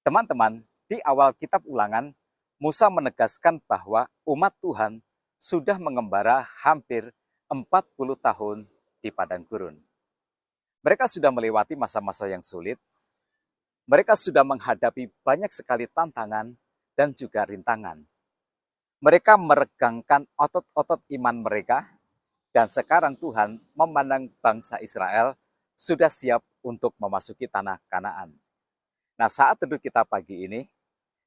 Teman-teman, di awal kitab Ulangan, Musa menegaskan bahwa umat Tuhan sudah mengembara hampir 40 tahun di padang gurun. Mereka sudah melewati masa-masa yang sulit, mereka sudah menghadapi banyak sekali tantangan dan juga rintangan. Mereka meregangkan otot-otot iman mereka, dan sekarang Tuhan memandang bangsa Israel sudah siap untuk memasuki tanah Kanaan. Nah, saat teduh kita pagi ini,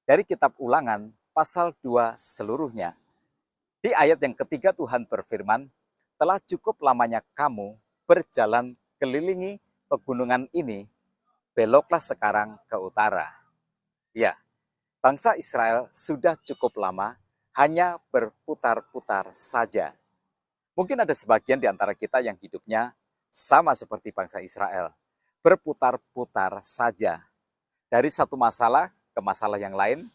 dari kitab Ulangan pasal 2 seluruhnya, di ayat yang ketiga Tuhan berfirman, telah cukup lamanya kamu berjalan kelilingi pegunungan ini, beloklah sekarang ke utara. Ya, bangsa Israel sudah cukup lama hanya berputar-putar saja. Mungkin ada sebagian di antara kita yang hidupnya sama seperti bangsa Israel, berputar-putar saja. Dari satu masalah ke masalah yang lain,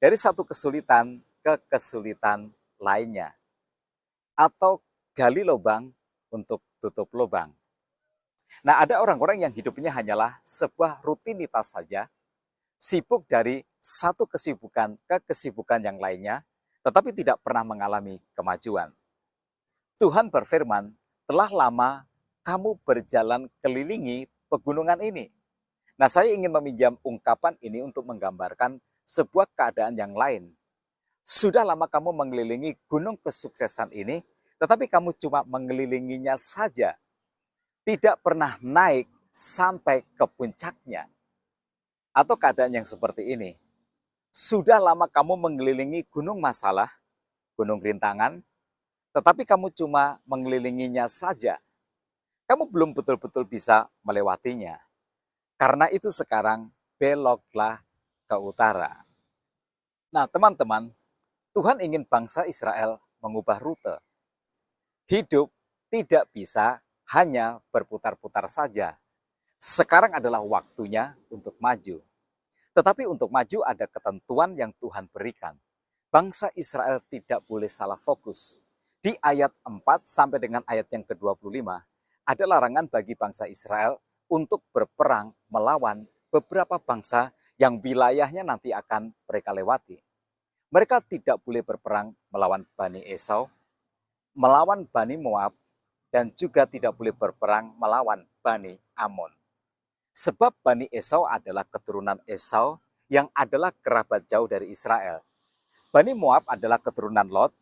dari satu kesulitan ke kesulitan lainnya. Atau gali lubang untuk tutup lubang. Nah, ada orang-orang yang hidupnya hanyalah sebuah rutinitas saja, sibuk dari satu kesibukan ke kesibukan yang lainnya, tetapi tidak pernah mengalami kemajuan. Tuhan berfirman, telah lama kamu berjalan kelilingi pegunungan ini. Nah, saya ingin meminjam ungkapan ini untuk menggambarkan sebuah keadaan yang lain. Sudah lama kamu mengelilingi gunung kesuksesan ini, tetapi kamu cuma mengelilinginya saja. Tidak pernah naik sampai ke puncaknya. Atau keadaan yang seperti ini. Sudah lama kamu mengelilingi gunung masalah, gunung rintangan, tetapi kamu cuma mengelilinginya saja. Kamu belum betul-betul bisa melewatinya. Karena itu sekarang beloklah ke utara. Nah, teman-teman, Tuhan ingin bangsa Israel mengubah rute. Hidup tidak bisa hanya berputar-putar saja. Sekarang adalah waktunya untuk maju. Tetapi untuk maju ada ketentuan yang Tuhan berikan. Bangsa Israel tidak boleh salah fokus. Di ayat 4 sampai dengan ayat yang ke-25, ada larangan bagi bangsa Israel untuk berperang melawan beberapa bangsa yang wilayahnya nanti akan mereka lewati. Mereka tidak boleh berperang melawan Bani Esau, melawan Bani Moab, dan juga tidak boleh berperang melawan Bani Amon. Sebab Bani Esau adalah keturunan Esau yang adalah kerabat jauh dari Israel. Bani Moab adalah keturunan Lot,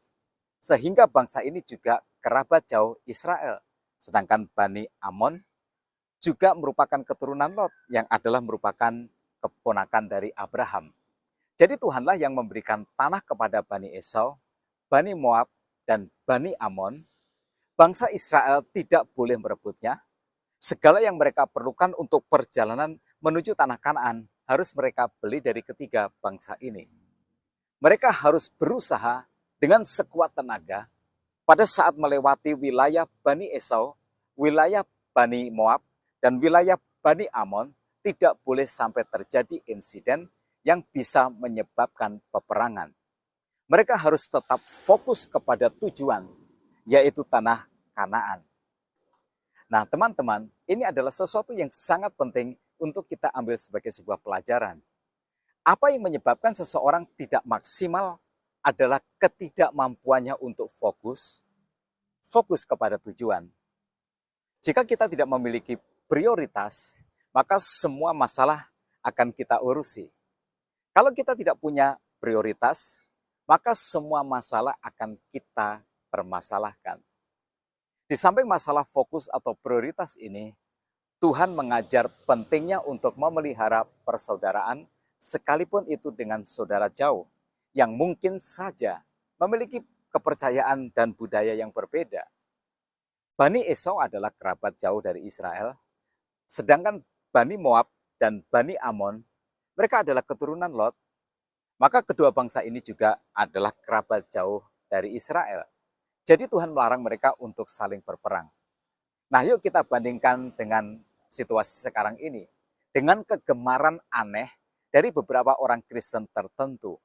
sehingga bangsa ini juga kerabat jauh Israel. Sedangkan Bani Amon juga merupakan keturunan Lot yang adalah merupakan keponakan dari Abraham. Jadi Tuhanlah yang memberikan tanah kepada Bani Esau, Bani Moab, dan Bani Amon. Bangsa Israel tidak boleh merebutnya. Segala yang mereka perlukan untuk perjalanan menuju tanah Kanaan harus mereka beli dari ketiga bangsa ini. Mereka harus berusaha dengan sekuat tenaga pada saat melewati wilayah Bani Esau, wilayah Bani Moab, dan wilayah Bani Amon, tidak boleh sampai terjadi insiden yang bisa menyebabkan peperangan. Mereka harus tetap fokus kepada tujuan, yaitu tanah Kanaan. Nah, teman-teman, ini adalah sesuatu yang sangat penting untuk kita ambil sebagai sebuah pelajaran. Apa yang menyebabkan seseorang tidak maksimal adalah ketidakmampuannya untuk fokus kepada tujuan. Jika kita tidak memiliki prioritas, maka semua masalah akan kita urusi. Kalau kita tidak punya prioritas, maka semua masalah akan kita permasalahkan. Di samping masalah fokus atau prioritas ini, Tuhan mengajar pentingnya untuk memelihara persaudaraan, sekalipun itu dengan saudara jauh, yang mungkin saja memiliki kepercayaan dan budaya yang berbeda. Bani Esau adalah kerabat jauh dari Israel, sedangkan Bani Moab dan Bani Amon, mereka adalah keturunan Lot. Maka kedua bangsa ini juga adalah kerabat jauh dari Israel. Jadi Tuhan melarang mereka untuk saling berperang. Nah, yuk kita bandingkan dengan situasi sekarang ini. Dengan kegemaran aneh dari beberapa orang Kristen tertentu.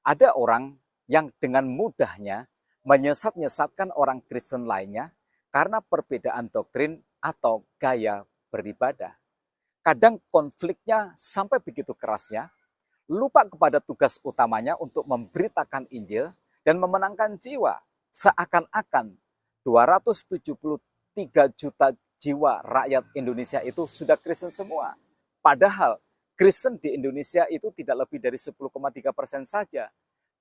Ada orang yang dengan mudahnya menyesat-nyesatkan orang Kristen lainnya karena perbedaan doktrin atau gaya beribadah. Kadang konfliknya sampai begitu kerasnya, lupa kepada tugas utamanya untuk memberitakan Injil dan memenangkan jiwa. Seakan-akan 273 juta jiwa rakyat Indonesia itu sudah Kristen semua. Padahal Kristen di Indonesia itu tidak lebih dari 10,3% saja.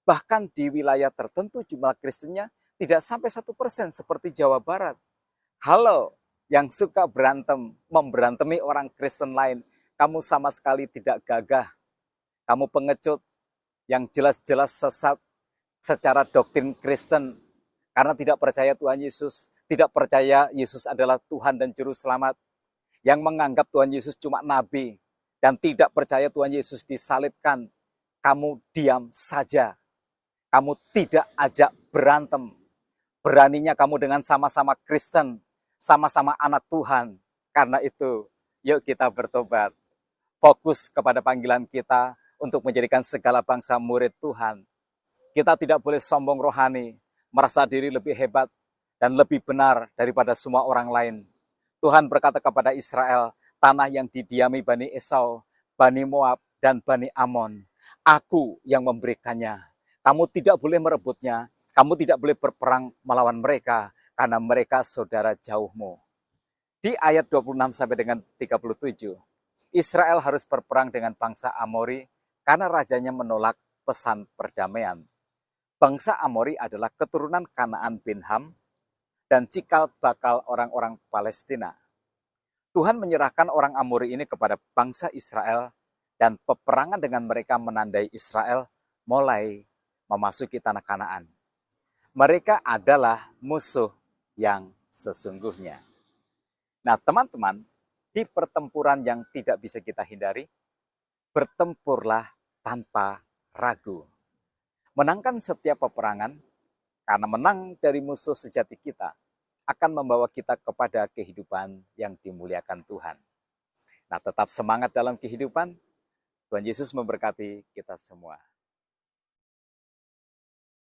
Bahkan di wilayah tertentu jumlah Kristennya tidak sampai 1% seperti Jawa Barat. Halo, yang suka berantem, memberantemi orang Kristen lain, kamu sama sekali tidak gagah. Kamu pengecut yang jelas-jelas sesat secara doktrin Kristen karena tidak percaya Tuhan Yesus, tidak percaya Yesus adalah Tuhan dan Juru Selamat, yang menganggap Tuhan Yesus cuma nabi dan tidak percaya Tuhan Yesus disalibkan. Kamu diam saja. Kamu tidak ajak berantem. Beraninya kamu dengan sama-sama Kristen, sama-sama anak Tuhan. Karena itu, yuk kita bertobat. Fokus kepada panggilan kita untuk menjadikan segala bangsa murid Tuhan. Kita tidak boleh sombong rohani, merasa diri lebih hebat dan lebih benar daripada semua orang lain. Tuhan berkata kepada Israel, tanah yang didiami Bani Esau, Bani Moab, dan Bani Amon, aku yang memberikannya. Kamu tidak boleh merebutnya, kamu tidak boleh berperang melawan mereka, karena mereka saudara jauhmu. Di ayat 26 sampai dengan 37, Israel harus berperang dengan bangsa Amori karena rajanya menolak pesan perdamaian. Bangsa Amori adalah keturunan Kanaan bin Ham dan cikal bakal orang-orang Palestina. Tuhan menyerahkan orang Amori ini kepada bangsa Israel dan peperangan dengan mereka menandai Israel mulai memasuki tanah Kanaan. Mereka adalah musuh yang sesungguhnya. Nah, teman-teman, di pertempuran yang tidak bisa kita hindari, bertempurlah tanpa ragu. Menangkan setiap peperangan, karena menang dari musuh sejati kita, akan membawa kita kepada kehidupan yang dimuliakan Tuhan. Nah, tetap semangat dalam kehidupan. Tuhan Yesus memberkati kita semua.